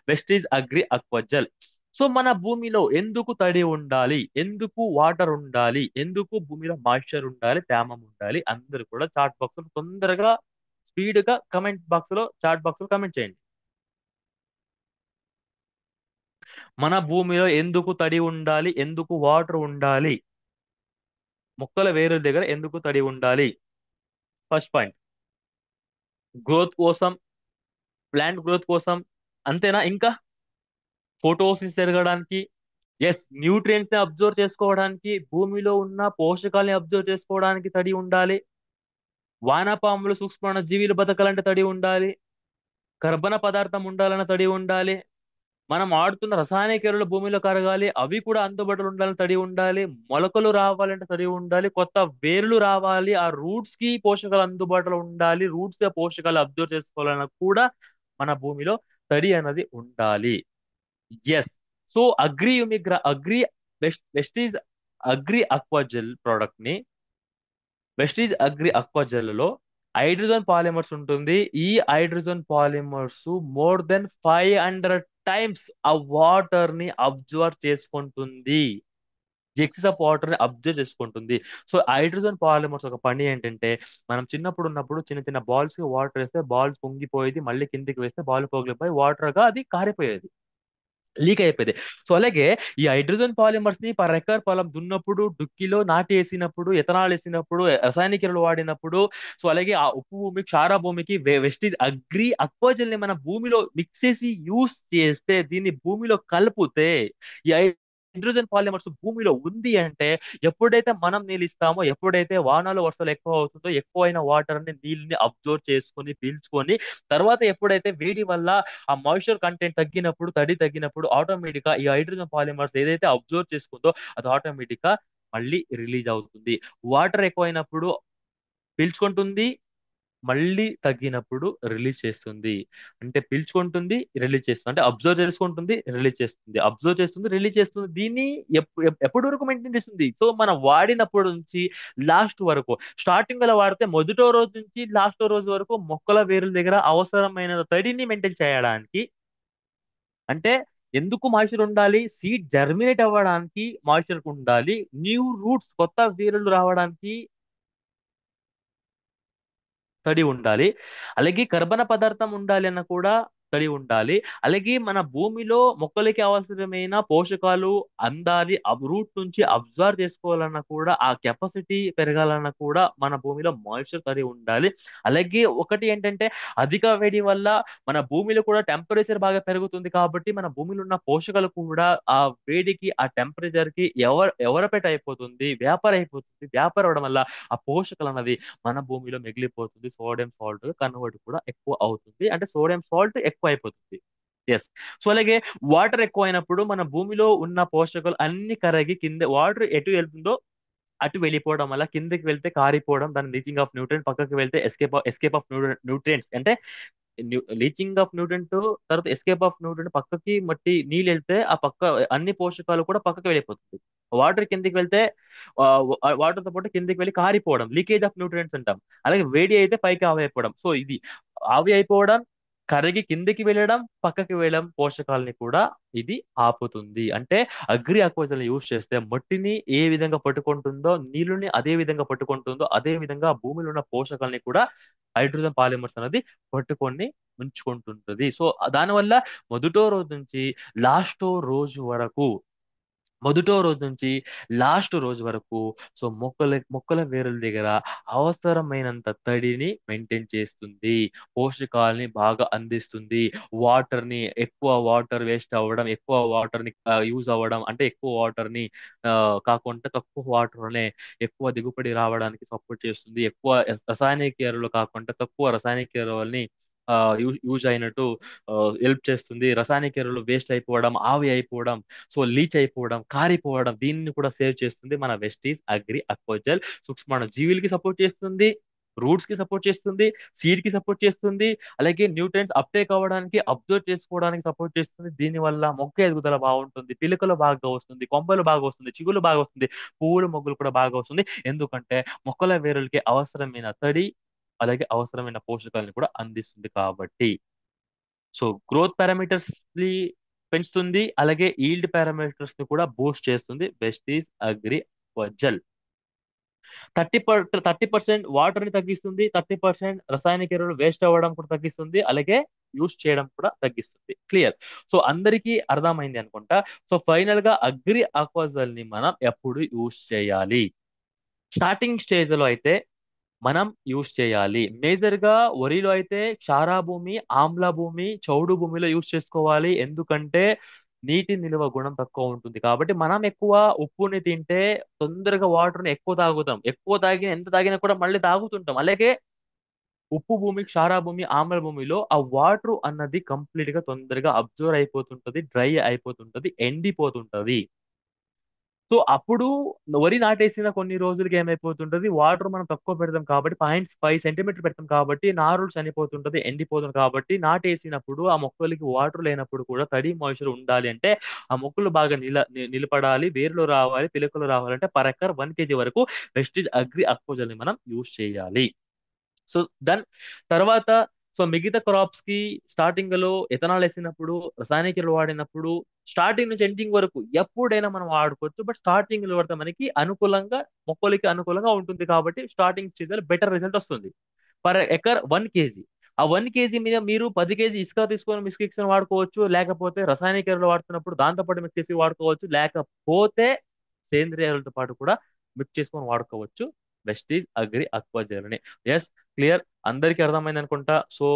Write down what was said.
Vestige agri అక్వాజెల్. So మన భూమిలో ఎందుకు తడి ఉండాలి, ఎందుకు వాటర్ ఉండాలి, ఎందుకు భూమిలో మాయిశ్చర్ ఉండాలి, తేమ ఉండాలి, అందరూ కూడా చాట్ బాక్స్ లో తొందరగా స్పీడ్ గా కమెంట్ బాక్స్ లో చాట్ బాక్స్ లో కమెంట్ చేయండి. మన భూమిలో ఎందుకు తడి ఉండాలి, ఎందుకు వాటర్ ఉండాలి, మొక్కల వేరుల దగ్గర ఎందుకు తడి ఉండాలి? ఫస్ట్ పాయింట్, గ్రోత్ కోసం, ప్లాంట్ గ్రోత్ కోసం. అంతేనా? ఇంకా ఫోటోసిస్ జరగడానికి, ఎస్, న్యూట్రియంట్స్ ని అబ్జర్వ్ చేసుకోవడానికి, భూమిలో ఉన్న పోషకాలని అబ్జర్వ్ చేసుకోవడానికి తడి ఉండాలి. వానపాములు, సూక్ష్మ జీవులు బతకాలంటే తడి ఉండాలి. కర్బన పదార్థం ఉండాలన్న తడి ఉండాలి. మనం ఆడుతున్న రసాయనిక ఎరువులు భూమిలో కరగాలి, అవి కూడా అందుబాటులో ఉండాలని తడి ఉండాలి. మొలకలు రావాలంటే తడి ఉండాలి. కొత్త వేర్లు రావాలి, ఆ రూట్స్ కి పోషకాలు అందుబాటులో ఉండాలి. రూట్స్ పోషకాలు అబ్జర్వ్ చేసుకోవాలన్నా కూడా మన భూమిలో తడి అనేది ఉండాలి. Yes. So agri Vestige agri Aquagel product ని, వెస్టీజ్ అగ్రి అక్వాజెల్ లో హైడ్రోజన్ పాలిమర్స్ ఉంటుంది. ఈ hydrogen polymers more than 500 times ఆ వాటర్ ని అబ్జర్వ్ చేసుకుంటుంది. ఎక్సెస్ ఆఫ్ వాటర్ ని అబ్జర్వ్ చేసుకుంటుంది. సో హైడ్రోజన్ పాలిమర్స్ ఒక పని ఏంటంటే, మనం చిన్నప్పుడు ఉన్నప్పుడు చిన్న చిన్న బాల్స్ వాటర్ వేస్తే బాల్స్ పొంగిపోయేది, మళ్ళీ కిందికి వేస్తే బాల్ పగిలిపోయి వాటర్ గా అది కారిపోయేది, లీక్ అయిపోయింది. సో అలాగే ఈ హైడ్రోజన్ పాలిమర్స్ ని పర్ ఎకర్ పొలం దున్నప్పుడు, డుక్కిలో నాటి వేసినప్పుడు, ఎథనాల్ వేసినప్పుడు, రసాయనిక ఎరువులు వాడినప్పుడు, సో అలాగే ఆ ఉప్పు భూమి, క్షార భూమికి వెస్టీజ్ అగ్రి అక్వాజల్ ని మన భూమిలో మిక్స్ చేసి యూస్ చేస్తే, దీన్ని భూమిలో కలిపితే, ఈ హైడ్రోజన్ పాలిమర్స్ భూమిలో ఉంది అంటే, ఎప్పుడైతే మనం నీళ్ళు ఇస్తామో, ఎప్పుడైతే వానాలు వర్షాలు ఎక్కువ అవుతుందో, ఎక్కువైన వాటర్ ని నీళ్ళని అబ్జర్వ్ చేసుకొని పీల్చుకొని, తర్వాత ఎప్పుడైతే వేడి వల్ల ఆ మాయిశ్చర్ కంటెంట్ తగ్గినప్పుడు, తడి తగ్గినప్పుడు, ఆటోమేటిక్ గా ఈ హైడ్రోజన్ పాలిమర్స్ ఏదైతే అబ్జర్వ్ చేసుకుందో అది ఆటోమేటిక్ గా మళ్ళీ రిలీజ్ అవుతుంది. వాటర్ ఎక్కువైనప్పుడు పీల్చుకుంటుంది, మళ్ళీ తగ్గినప్పుడు రిలీజ్ చేస్తుంది. అంటే పీల్చుకుంటుంది, రిలీజ్ చేస్తుంది. అంటే అబ్జర్వ్ చేసుకుంటుంది, రిలీజ్ చేస్తుంది, అబ్జర్వ్ చేస్తుంది, రిలీజ్ చేస్తుంది. దీన్ని ఎప్పటి వరకు మెయింటైన్ చేస్తుంది? సో మనం వాడినప్పటి నుంచి లాస్ట్ వరకు, స్టార్టింగ్ లో వాడితే మొదటో రోజు నుంచి లాస్టో రోజు వరకు మొక్కల వేరుల దగ్గర అవసరమైన తడిని మెయింటైన్ చేయడానికి. అంటే ఎందుకు మాయిశ్చర్ ఉండాలి? సీడ్ జర్మినేట్ అవ్వడానికి మాయిశ్చర్ ఉండాలి. న్యూ రూట్స్, కొత్త వేర్లు రావడానికి తడి ఉండాలి. అలాగే కర్బన పదార్థం ఉండాలి అన్న కూడా తడి ఉండాలి. అలాగే మన భూమిలో మొక్కలకి అవసరమైన పోషకాలు అందాలి, రూట్ నుంచి అబ్జర్వ్ చేసుకోవాలన్నా కూడా, ఆ కెపాసిటీ పెరగాలన్నా కూడా మన భూమిలో మాయిశ్చర్ తడి ఉండాలి. అలాగే ఒకటి ఏంటంటే, అధిక వేడి వల్ల మన భూమిలో కూడా టెంపరేచర్ బాగా పెరుగుతుంది కాబట్టి, మన భూమిలో ఉన్న పోషకాలు కూడా ఆ వేడికి, ఆ టెంపరేచర్ కి ఎవరపెట్ అయిపోతుంది, వ్యాపర్ అయిపోతుంది. వ్యాపర్ అవడం వల్ల ఆ పోషకాలు అన్నది మన భూమిలో మిగిలిపోతుంది. సోడియం సాల్ట్ కన్వర్ట్ కూడా ఎక్కువ అవుతుంది, అంటే సోడియం సాల్ట్ ఎక్కువ అయిపోతుంది. ఎస్. సో అలాగే వాటర్ ఎక్కువ అయినప్పుడు మన భూమిలో ఉన్న పోషకాలు అన్ని కరిగి కింద, వాటర్ ఎటు వెళ్తుందో అటు వెళ్ళిపోవడం వల్ల కిందకి వెళ్తే కారిపోవడం, దాని లీచింగ్ ఆఫ్ న్యూట్రియన్, పక్కకి వెళ్తే ఎస్కేప్ ఆఫ్ న్యూట్రియంట్స్. అంటే లీచింగ్ ఆఫ్ న్యూట్రియన్ తర్వాత ఎస్కేప్ ఆఫ్ న్యూట్రియన్, పక్కకి మట్టి నీళ్ళు వెళ్తే ఆ పక్క అన్ని పోషకాలు కూడా పక్కకి వెళ్ళిపోతుంది. వాటర్ కిందికి వెళ్తే వాటర్ తో పాటు కిందికి వెళ్ళి కారిపోవడం, లీకేజ్ ఆఫ్ న్యూట్రియంట్స్ అంటాం. అలాగే వేడి అయితే పైకి ఆవి అయిపోవడం. సో ఇది ఆవి అయిపోవడం, కరిగి కిందికి వెళ్ళడం, పక్కకి వెళ్ళడం పోషకాలని కూడా ఇది ఆపుతుంది. అంటే అగ్రి అక్వాజల్ యూజ్ చేస్తే మట్టిని ఏ విధంగా పట్టుకుంటుందో, నీళ్ళని అదే విధంగా పట్టుకుంటుందో, అదే విధంగా భూమిలో ఉన్న పోషకాలని కూడా హైడ్రోజన్ పాలిమర్స్ అనేది పట్టుకొని ఉంచుకుంటుంటది. సో దానివల్ల మొదటో రోజు నుంచి లాస్టో రోజు వరకు, మొదటో రోజు నుంచి లాస్ట్ రోజు వరకు, సో మొక్కల వేరుల దగ్గర అవసరమైనంత తడిని మెయింటైన్ చేస్తుంది. పోషకాలని బాగా అందిస్తుంది. వాటర్ ని, ఎక్కువ వాటర్ వేస్ట్ అవ్వడం, ఎక్కువ వాటర్ ని యూజ్ అవ్వడం, అంటే ఎక్కువ వాటర్ ని కాకుండా తక్కువ వాటర్ లోనే ఎక్కువ దిగుబడి రావడానికి సపోర్ట్ చేస్తుంది. ఎక్కువ రసాయనిక ఎరువులు కాకుండా తక్కువ రసాయనిక ఎరువుల్ని యూజ్ అయినట్టు హెల్ప్ చేస్తుంది. రసాయనిక ఎరువులు వేస్ట్ అయిపోవడం, ఆవి అయిపోవడం, సో లీచ్ అయిపోవడం, కారిపోవడం, దీన్ని కూడా సేవ్ చేస్తుంది మన వెస్టీజ్ అగ్రి అక్వాజల్. సూక్ష్మాణు జీవులకి సపోర్ట్ చేస్తుంది, రూట్స్ కి సపోర్ట్ చేస్తుంది, సీడ్ కి సపోర్ట్ చేస్తుంది. అలాగే న్యూట్రియంట్స్ అప్టేక్ అవ్వడానికి, అబ్జర్వ్ చేసుకోవడానికి సపోర్ట్ చేస్తుంది. దీని వల్ల మొక్క ఎదుగుదల బాగుంటుంది, పిలకలు బాగా వస్తుంది, కొమ్మలు బాగా వస్తుంది, చిగులు బాగా వస్తుంది, పువ్వులు మొగ్గులు కూడా బాగా వస్తుంది. ఎందుకంటే మొక్కల వేరులకి అవసరమైన తడి, అలాగే అవసరమైన పోషకాలను కూడా అందిస్తుంది కాబట్టి. సో గ్రోత్ పారామీటర్స్ ని పెంచుతుంది, అలాగే ఈల్డ్ పారామీటర్స్ ని కూడా బూస్ట్ చేస్తుంది best is agri gel. 30% water ని తగ్గిస్తుంది, 30% రసాయనిక ఎరువులు వేస్ట్ అవ్వడం కూడా తగ్గిస్తుంది, అలాగే యూస్ చేయడం కూడా తగ్గిస్తుంది. క్లియర్. సో అందరికీ అర్థమైంది అనుకుంటా. సో ఫైనల్ గా అగ్రి ఆక్వాజల్ ని మనం ఎప్పుడు యూస్ చేయాలి? స్టార్టింగ్ స్టేజ్ లో అయితే మనం యూస్ చేయాలి. మేజర్ గా వరిలో అయితే క్షారా భూమి, ఆమ్ల భూమి, చౌడు భూమిలో యూస్ చేసుకోవాలి. ఎందుకంటే నీటి నిల్వ గుణం తక్కువ ఉంటుంది కాబట్టి. మనం ఎక్కువ ఉప్పుని తింటే తొందరగా వాటర్ ని ఎక్కువ తాగుతాం. ఎక్కువ తాగి ఎంత తాగినా కూడా మళ్ళీ తాగుతుంటాం. అలాగే ఉప్పు భూమి, క్షారా భూమి, ఆమ్ల భూమిలో ఆ వాటర్ అన్నది కంప్లీట్ గా తొందరగా అబ్జర్వ్ అయిపోతుంటది, డ్రై అయిపోతుంటది, ఎండిపోతుంటది. సో అప్పుడు వరి నాటేసిన కొన్ని రోజులకి ఏమైపోతుంటది, వాటర్ మనం తక్కువ పెడతాం కాబట్టి 0.5 సెంటీమీటర్ పెడతాం కాబట్టి నారులు చనిపోతుంటది, ఎండిపోతుంది. కాబట్టి నాటేసినప్పుడు ఆ మొక్కలకి వాటర్ లేనప్పుడు కూడా తడి మాయిశ్చర్ ఉండాలి అంటే ఆ మొక్కలు బాగా నిలబడాలి, వేర్లు రావాలి, పిలకలు రావాలంటే పర్ ఎకర్ 1 kg వరకు వెస్టిజ్ అగ్రి అక్వజల్ ని మనం యూజ్ చేయాలి. సో దన్ తర్వాత, సో మిగతా క్రాప్స్ కి స్టార్టింగ్ లో ఎథనాల్ వేసినప్పుడు, రసాయనిక ఎరువులు వాడినప్పుడు స్టార్టింగ్ నుంచి ఎండింగ్ వరకు ఎప్పుడైనా మనం వాడుకోవచ్చు. బట్ స్టార్టింగ్ లో పడితే మనకి అనుకూలంగా, మొక్కలకి అనుకూలంగా ఉంటుంది కాబట్టి స్టార్టింగ్ స్టేజ్ లో బెటర్ రిజల్ట్ వస్తుంది. Per acre 1 kg. ఆ 1 kg మీద మీరు 10 kg ఇసుక తీసుకొని మిక్స్ వాడుకోవచ్చు, లేకపోతే రసాయనిక ఎరువులు వాడుతున్నప్పుడు దాంతో పాటు మిక్స్ చేసి వాడుకోవచ్చు, లేకపోతే సేంద్రియ ఎరువులతో పాటు కూడా మిక్స్ చేసుకొని వాడుకోవచ్చు వెస్టీజ్ అగ్రి అక్వా జెల్ ని. ఎస్, క్లియర్, అందరికీ అర్థమైంది అనుకుంటా. సో